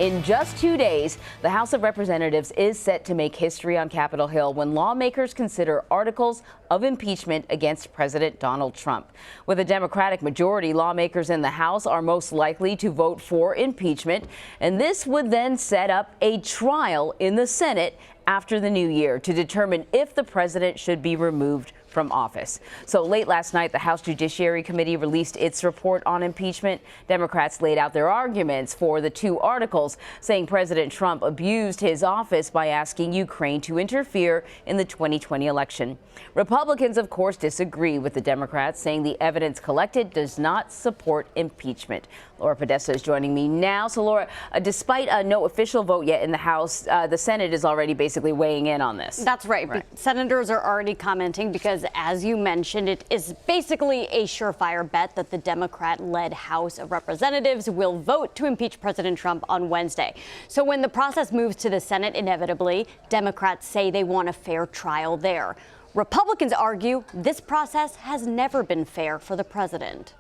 In just 2 days, the House of Representatives is set to make history on Capitol Hill when lawmakers consider articles of impeachment against President Donald Trump. With a Democratic majority, lawmakers in the House are most likely to vote for impeachment, and this would then set up a trial in the Senate after the new year to determine if the president should be removed from office. So late last night, the House Judiciary Committee released its report on impeachment. Democrats laid out their arguments for the two articles, saying President Trump abused his office by asking Ukraine to interfere in the 2020 election. Republicans, of course, disagree with the Democrats, saying the evidence collected does not support impeachment. Laura Podesta is joining me now. So, Laura, despite no official vote yet in the House, the Senate is already basically weighing in on this. That's right. Senators are already commenting because, as you mentioned, it is basically a surefire bet that the Democrat-led House of Representatives will vote to impeach President Trump on Wednesday. So when the process moves to the Senate, inevitably, Democrats say they want a fair trial there. Republicans argue this process has never been fair for the president.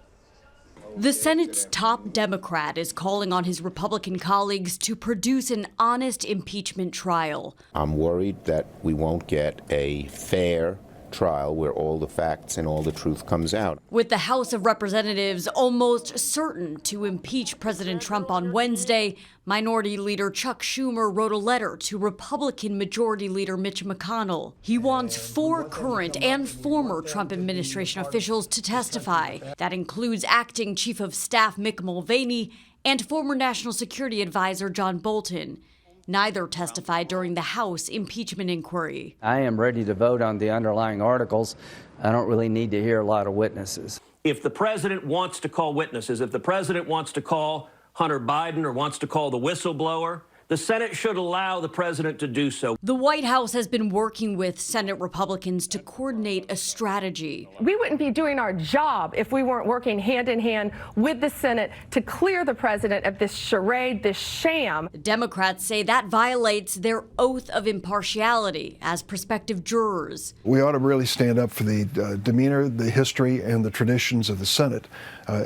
The Senate's top Democrat is calling on his Republican colleagues to produce an honest impeachment trial. I'm worried that we won't get a fair trial where all the facts and all the truth comes out. With the House of Representatives almost certain to impeach President Trump on Wednesday, Minority Leader Chuck Schumer wrote a letter to Republican Majority Leader Mitch McConnell. He wants 4 current and former Trump administration officials to testify. That includes acting Chief of Staff Mick Mulvaney and former National Security Advisor John Bolton. Neither testified during the House impeachment inquiry. I am ready to vote on the underlying articles. I don't really need to hear a lot of witnesses. If the president wants to call witnesses, if the president wants to call Hunter Biden or wants to call the whistleblower, the Senate should allow the president to do so. The White House has been working with Senate Republicans to coordinate a strategy. We wouldn't be doing our job if we weren't working hand in hand with the Senate to clear the president of this charade, this sham. The Democrats say that violates their oath of impartiality as prospective jurors. We ought to really stand up for the demeanor, the history, and the traditions of the Senate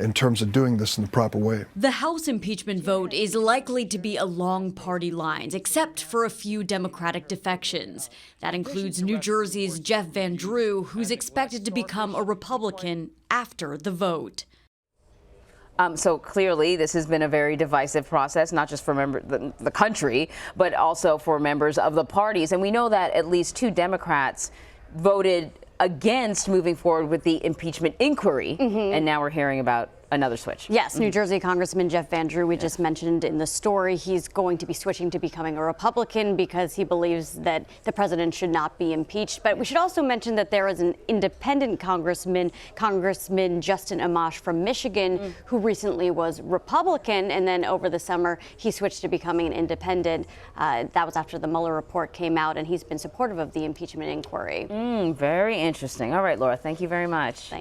in terms of doing this in the proper way. The House impeachment vote is likely to be along party lines, except for a few Democratic defections. That includes New Jersey's Jeff Van Drew, who's expected to become a Republican after the vote. So clearly, this has been a very divisive process, not just for the country, but also for members of the parties. And we know that at least 2 Democrats voted against moving forward with the impeachment inquiry. And now we're hearing about another switch. Yes, New Jersey Congressman Jeff Van Drew, we just mentioned in the story, he's going to be switching to becoming a Republican because he believes that the president should not be impeached. But we should also mention that there is an independent Congressman Justin Amash from Michigan, who recently was Republican, and then over the summer he switched to becoming an independent. That was after the Mueller report came out, and he's been supportive of the impeachment inquiry. Very interesting. All right, Laura, thank you very much.